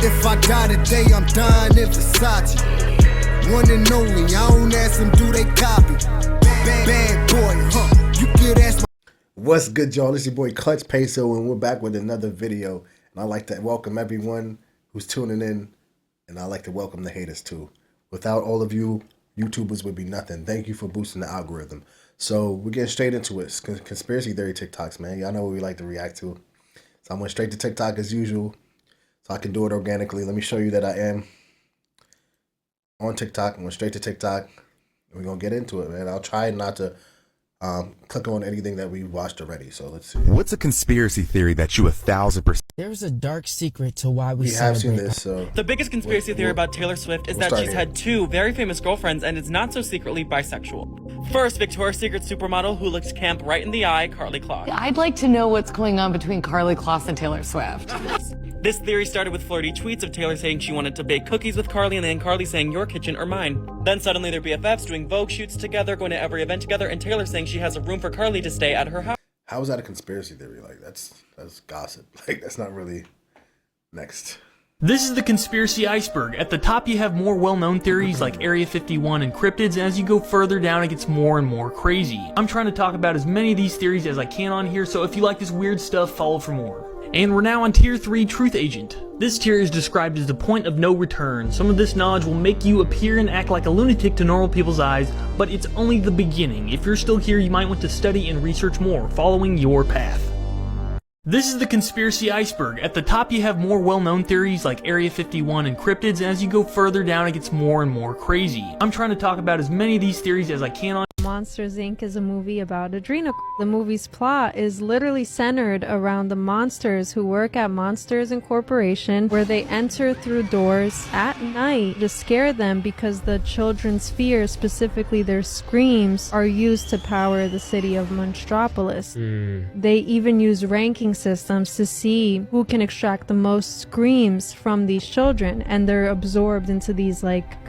If I die today, I'm dying in Versace. One and only, I don't ask them, do they copy? Bad boy, huh? You could ask my... What's good, y'all? It's your boy Clutch Peso, and we're back with another video. And I'd like to welcome everyone who's tuning in, and I'd like to welcome the haters too. Without all of you, YouTubers would be nothing. Thank you for boosting the algorithm. So we're getting straight into it. Conspiracy Theory Tik Toks, man. Y'all know what we like to react to. So I went straight to TikTok as usual, so I can do it organically. Let me show you that I am on TikTok. I went straight to TikTok, and we're gonna get into it, man. I'll try not to click on anything that we watched already. So let's see. What's a conspiracy theory that you 1000%? There's a dark secret to why we have seen this. So the biggest conspiracy theory about Taylor Swift is that she's had two very famous girlfriends and is not so secretly bisexual. First, Victoria's Secret supermodel who looks camp right in the eye, Karlie Kloss. I'd like to know what's going on between Karlie Kloss and Taylor Swift. This theory started with flirty tweets of Taylor saying she wanted to bake cookies with Karlie, and then Karlie saying your kitchen or mine. Then suddenly they're BFFs doing Vogue shoots together, going to every event together, and Taylor saying she has a room for Karlie to stay at her house. How is that a conspiracy theory? Like that's gossip. Like that's not really. Next. This is the conspiracy iceberg. At the top you have more well-known theories like Area 51 and cryptids, and as you go further down it gets more and more crazy. I'm trying to talk about as many of these theories as I can on here, so if you like this weird stuff, follow for more. And we're now on Tier 3 Truth Agent. This tier is described as the point of no return. Some of this knowledge will make you appear and act like a lunatic to normal people's eyes, but it's only the beginning. If you're still here, you might want to study and research more, following your path. This is the conspiracy iceberg. At the top you have more well-known theories like Area 51 and cryptids, and as you go further down it gets more and more crazy. I'm trying to talk about as many of these theories as I can on. Monsters Inc. is a movie about adrenal. The movie's plot is literally centered around the monsters who work at Monsters Incorporation, where they enter through doors at night to scare them because the children's fears, specifically their screams, are used to power the city of Monstropolis. They even use ranking systems to see who can extract the most screams from these children, and they're absorbed into these like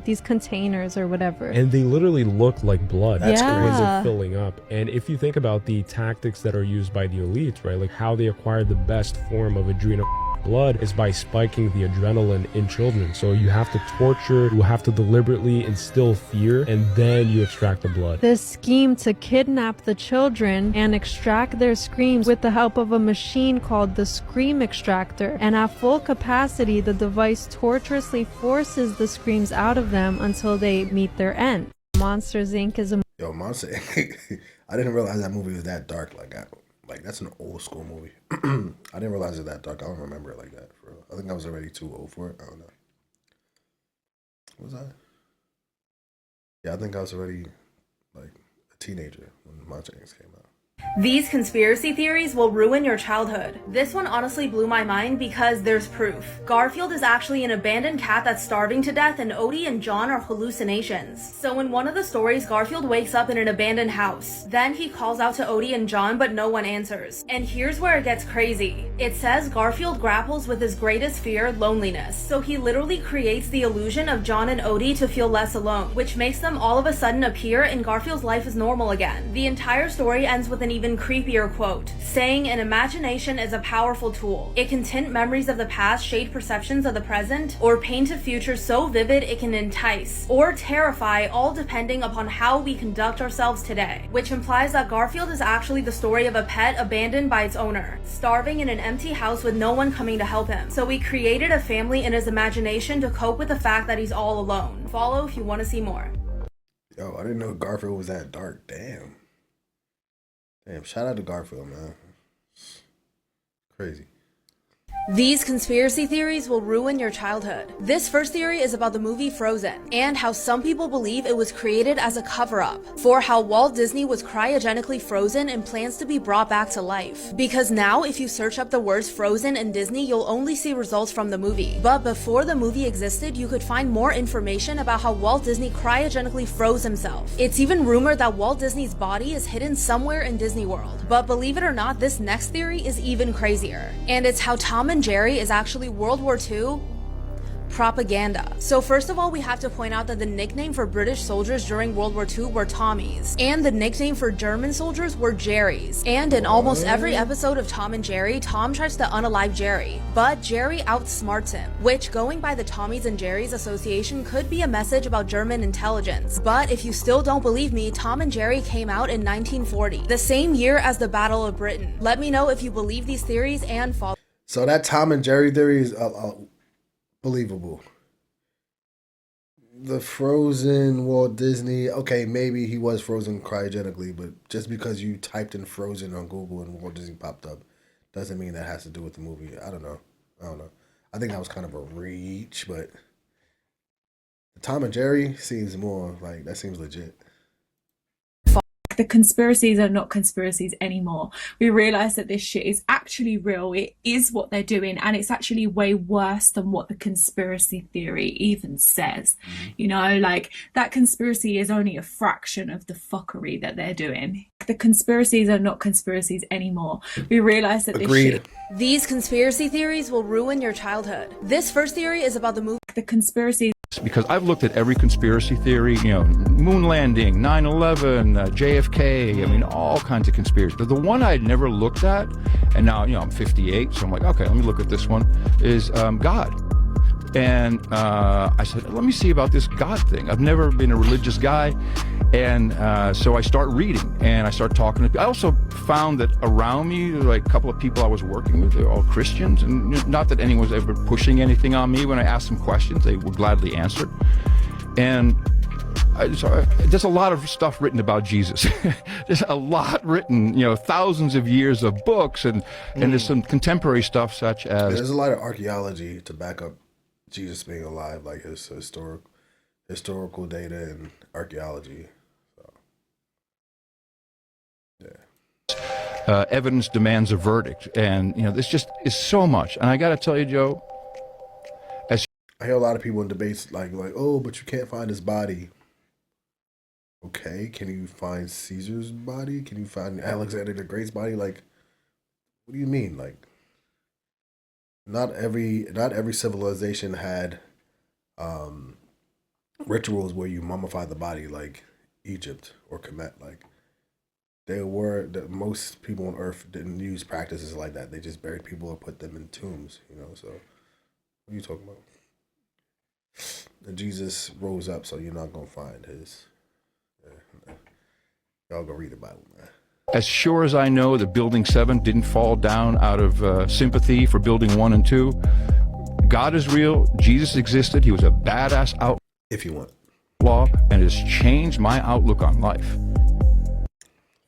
these containers or whatever. And they literally look like blood. That's when crazy. they're filling up. And if you think about the tactics that are used by the elites, right, like how they acquire the best form of adrenal blood is by spiking the adrenaline in children. So you have to torture, you have to deliberately instill fear, and then you extract the blood. This scheme to kidnap the children and extract their screams with the help of a machine called the scream extractor, and at full capacity the device torturously forces the screams out of them until they meet their end. Monsters Inc. is a Monster Inc. I didn't realize that movie was that dark. Like that's an old school movie. I didn't realize it was that dark. I don't remember it like that. For real. I think I was already too old for it. I don't know. What was I? Yeah, I think I was already like a teenager when Monster Inc. came out. These conspiracy theories will ruin your childhood. This one honestly blew my mind because there's proof. Garfield is actually an abandoned cat that's starving to death, and Odie and John are hallucinations. So in one of the stories, Garfield wakes up in an abandoned house. Then he calls out to Odie and John, but no one answers. And here's where it gets crazy. It says Garfield grapples with his greatest fear, loneliness. So he literally creates the illusion of John and Odie to feel less alone, which makes them all of a sudden appear and Garfield's life is normal again. The entire story ends with an even creepier quote, saying an imagination is a powerful tool. It can tint memories of the past, shade perceptions of the present, or paint a future so vivid it can entice or terrify, all depending upon how we conduct ourselves today. Which implies that Garfield is actually the story of a pet abandoned by its owner, starving in an empty house with no one coming to help him. So he created a family in his imagination to cope with the fact that he's all alone. Follow if you want to see more. Yo, I didn't know Garfield was that dark. Damn, shout out to Garfield, man. Crazy. These conspiracy theories will ruin your childhood. This first theory is about the movie Frozen, and how some people believe it was created as a cover-up for how Walt Disney was cryogenically frozen and plans to be brought back to life. Because now, if you search up the words Frozen and Disney, you'll only see results from the movie. But before the movie existed, you could find more information about how Walt Disney cryogenically froze himself. It's even rumored that Walt Disney's body is hidden somewhere in Disney World. But believe it or not, this next theory is even crazier. And it's how Tom and Jerry is actually World War II Propaganda. So first of all, we have to point out that the nickname for British soldiers during World War II were Tommies, and the nickname for German soldiers were Jerrys. And in almost every episode of Tom and Jerry, Tom tries to unalive Jerry, but Jerry outsmarts him, which, going by the Tommies and Jerrys association, could be a message about German intelligence. But if you still don't believe me, Tom and Jerry came out in 1940, the same year as the Battle of Britain. Let me know if you believe these theories and follow. So that Tom and Jerry theory is believable. The frozen Walt Disney, okay, maybe he was frozen cryogenically, but just because you typed in frozen on Google and Walt Disney popped up doesn't mean that has to do with the movie. I don't know. I think that was kind of a reach, but the Tom and Jerry seems more like, that seems legit. The conspiracies are not conspiracies anymore. We realize that this shit is actually real. It is what they're doing, and it's actually way worse than what the conspiracy theory even says. You know, like, that conspiracy is only a fraction of the fuckery that they're doing. The conspiracies are not conspiracies anymore. We realize that this shit... These conspiracy theories will ruin your childhood. This first theory is about the movie. The conspiracy... Because I've looked at every conspiracy theory, you know, moon landing, 9/11, JFK, I mean, all kinds of conspiracies. But the one I'd never looked at, and now, you know, I'm 58, so I'm like, okay, let me look at this one, is God. And I said, let me see about this God thing. I've never been a religious guy. And so I start reading, and I start talking to people. I also found that around me, like a couple of people I was working with, they're all Christians. And not that anyone was ever pushing anything on me. When I asked them questions, they would gladly answer. And there's a lot of stuff written about Jesus. There's a lot written, you know, thousands of years of books. And there's some contemporary stuff such as... There's a lot of archaeology to back up Jesus being alive, like his historical data and archaeology. So, yeah. Evidence demands a verdict, and you know, this just is so much. And I got to tell you, Joe, I hear a lot of people in debates like, oh, but you can't find his body. Okay, can you find Caesar's body? Can you find Alexander the Great's body? Like, what do you mean? Like, not every civilization had rituals where you mummify the body like Egypt or Kemet. Like, most people on Earth didn't use practices like that. They just buried people or put them in tombs, you know. So what are you talking about? And Jesus rose up, so you're not gonna find his. Y'all go read the Bible, man. As sure as I know that Building 7 didn't fall down out of sympathy for Building 1 and 2, God is real, Jesus existed, he was a badass outlaw. If you want. And has changed my outlook on life.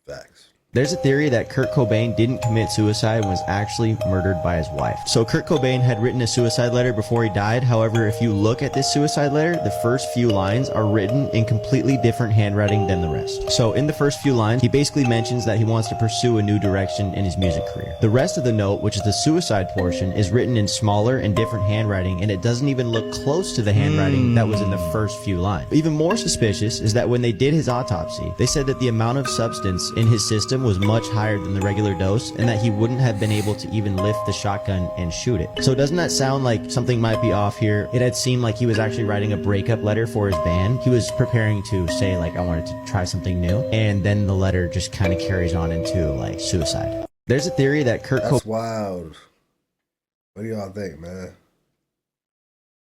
Facts. There's a theory that Kurt Cobain didn't commit suicide and was actually murdered by his wife. So Kurt Cobain had written a suicide letter before he died. However, if you look at this suicide letter, the first few lines are written in completely different handwriting than the rest. So in the first few lines, he basically mentions that he wants to pursue a new direction in his music career. The rest of the note, which is the suicide portion, is written in smaller and different handwriting, and it doesn't even look close to the handwriting that was in the first few lines. Even more suspicious is that when they did his autopsy, they said that the amount of substance in his system was much higher than the regular dose, and that he wouldn't have been able to even lift the shotgun and shoot it. So doesn't that sound like something might be off here? It had seemed like he was actually writing a breakup letter for his band. He was preparing to say, like, I wanted to try something new, and then the letter just kind of carries on into, like, suicide. There's a theory that That's wild. What do y'all think, man?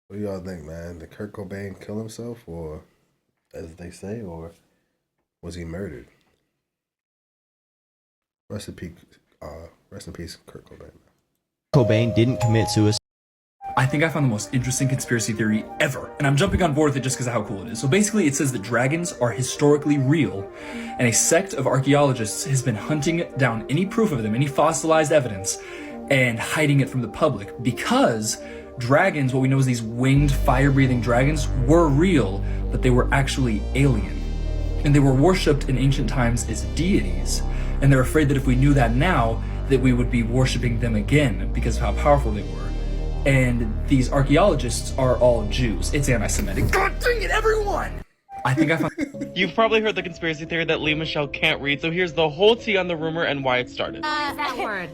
What do y'all think, man? Did Kurt Cobain kill himself, or, as they say, or was he murdered? Rest in peace, Kurt Cobain. Cobain didn't commit suicide. I think I found the most interesting conspiracy theory ever, and I'm jumping on board with it just because of how cool it is. So basically, it says that dragons are historically real, and a sect of archaeologists has been hunting down any proof of them, any fossilized evidence, and hiding it from the public because dragons, what we know as these winged, fire-breathing dragons, were real, but they were actually alien. And they were worshipped in ancient times as deities. And they're afraid that if we knew that now, that we would be worshipping them again because of how powerful they were. And these archaeologists are all Jews. It's anti-Semitic. God dang it, everyone! I think I found... You've probably heard the conspiracy theory that Lee Michelle can't read, so here's the whole tea on the rumor and why it started. What is that word?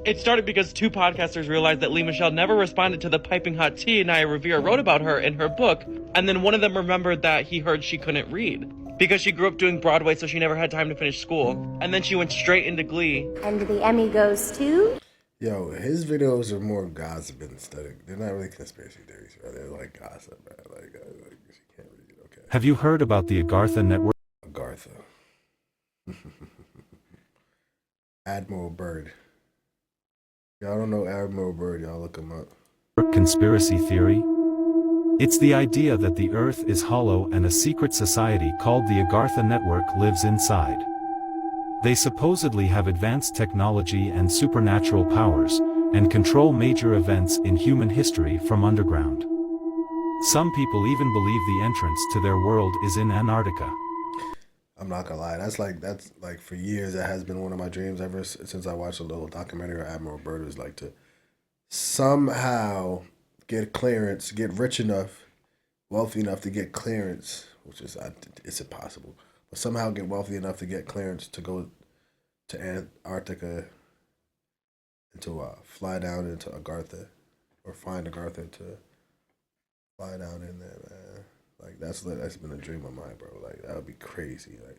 It started because two podcasters realized that Lee Michelle never responded to the piping hot tea Naya Rivera wrote about her in her book, and then one of them remembered that he heard she couldn't read. Because she grew up doing Broadway, so she never had time to finish school. And then she went straight into Glee. And the Emmy goes to... Yo, his videos are more gossip instead. They're not really conspiracy theories, bro. They're like gossip, man. Like she can't read it, okay. Have you heard about the Agartha network? Agartha. Admiral Byrd. Y'all don't know Admiral Byrd, y'all look him up. Conspiracy theory? It's the idea that the Earth is hollow and a secret society called the Agartha network lives inside. They supposedly have advanced technology and supernatural powers, and control major events in human history from underground. Some people even believe the entrance to their world is in Antarctica. I'm not gonna lie, that's like for years that has been one of my dreams ever since I watched a little documentary on Admiral Byrd. Was like to somehow get clearance, get rich enough, wealthy enough to get clearance, which is it's impossible, but somehow get wealthy enough to get clearance to go to Antarctica and to fly down into Agartha, or find Agartha and to fly down in there, man. Like that's been a dream of mine, bro. Like that would be crazy. Like,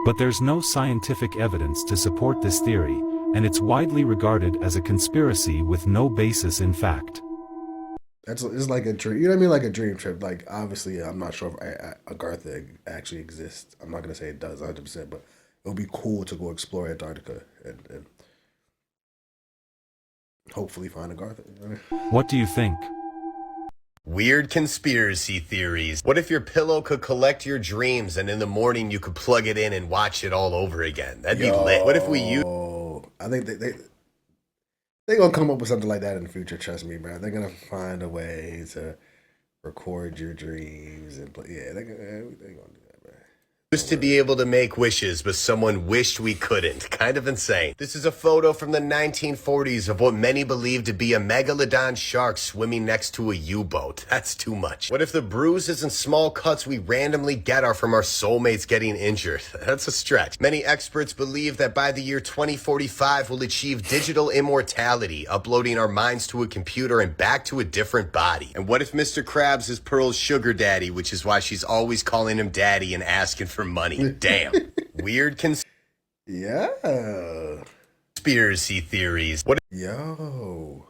but there's no scientific evidence to support this theory, and it's widely regarded as a conspiracy with no basis in fact. It's like a dream, you know what I mean? Like a dream trip. Like obviously, I'm not sure if Agartha actually exists. I'm not gonna say it does 100%, but it would be cool to go explore Antarctica and hopefully find Agartha. You know? What do you think? Weird conspiracy theories. What if your pillow could collect your dreams and in the morning you could plug it in and watch it all over again? That'd be lit. What if we use... I think they're going to come up with something like that in the future, trust me, bro. They're going to find a way to record your dreams and play. Yeah, they're going to do that, bro. Used to be able to make wishes, but someone wished we couldn't. Kind of insane. This is a photo from the 1940s of what many believe to be a megalodon shark swimming next to a U-boat. That's too much. What if the bruises and small cuts we randomly get are from our soulmates getting injured? That's a stretch. Many experts believe that by the year 2045 we'll achieve digital immortality, uploading our minds to a computer and back to a different body. And what if Mr. Krabs is Pearl's sugar daddy, which is why she's always calling him daddy and asking for money? Damn. Weird conspiracy theories. What? Yo.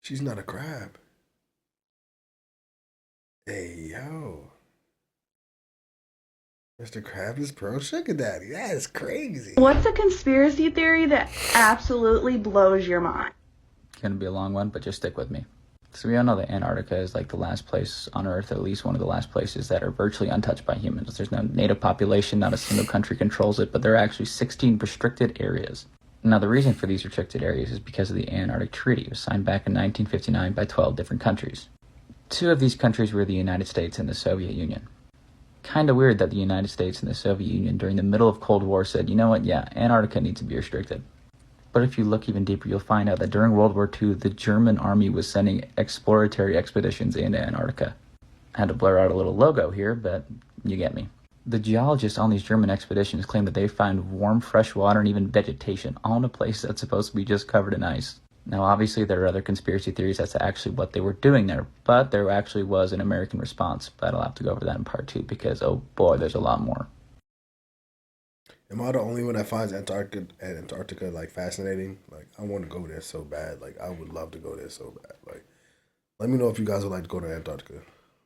She's not a crab. Hey, yo. Mr. Krabs is Pearl's sugar daddy. That is crazy. What's a conspiracy theory that absolutely blows your mind? Gonna be a long one, but just stick with me. So we all know that Antarctica is like the last place on Earth, at least one of the last places that are virtually untouched by humans. There's no native population, not a single country controls it, but there are actually 16 restricted areas. Now the reason for these restricted areas is because of the Antarctic Treaty. It was signed back in 1959 by 12 different countries. 2 of these countries were the United States and the Soviet Union. Kinda weird that the United States and the Soviet Union during the middle of Cold War said, you know what, yeah, Antarctica needs to be restricted. But if you look even deeper, you'll find out that during World War II, the German army was sending exploratory expeditions into Antarctica. I had to blur out a little logo here, but you get me. The geologists on these German expeditions claim that they find warm, fresh water and even vegetation, all in a place that's supposed to be just covered in ice. Now, obviously, there are other conspiracy theories as to actually what they were doing there, but there actually was an American response. But I'll have to go over that in part 2 because, oh boy, there's a lot more. Am I the only one that finds Antarctica like fascinating? Like, I want to go there so bad. Like, I would love to go there so bad. Like, let me know if you guys would like to go to Antarctica.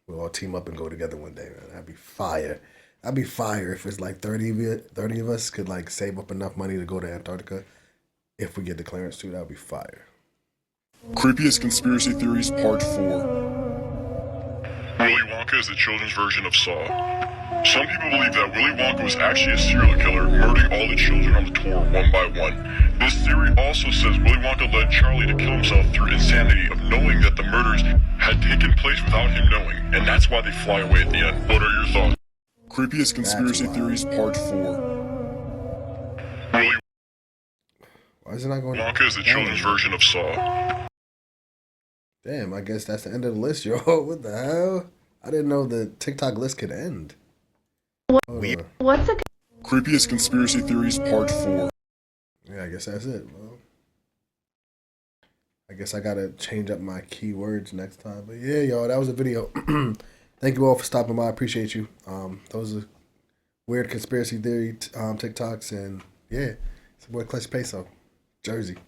We'll all team up and go together one day, man. That'd be fire. That'd be fire if it's like 30 of us could like save up enough money to go to Antarctica. If we get the clearance to, that'd be fire. Creepiest Conspiracy Theories Part 4. Willy Wonka is the children's version of Saw. Some people believe that Willy Wonka was actually a serial killer, murdering all the children on the tour one by one. This theory also says Willy Wonka led Charlie to kill himself through insanity of knowing that the murders had taken place without him knowing, and that's why they fly away at the end. What are your thoughts? Creepiest Conspiracy Theories Part 4. Willy Why is it not going? Wonka is the children's version of Saw. Damn, I guess that's the end of the list, yo. What the hell? I didn't know the TikTok list could end. What's a Creepiest Conspiracy Theories Part 4. Yeah, I guess that's it, bro. I guess I gotta change up my keywords next time. But yeah, y'all, that was a video. Thank you all for stopping by. I appreciate you. Those are weird conspiracy theory TikToks, and yeah, it's your boy Clutch Peso, Jersey.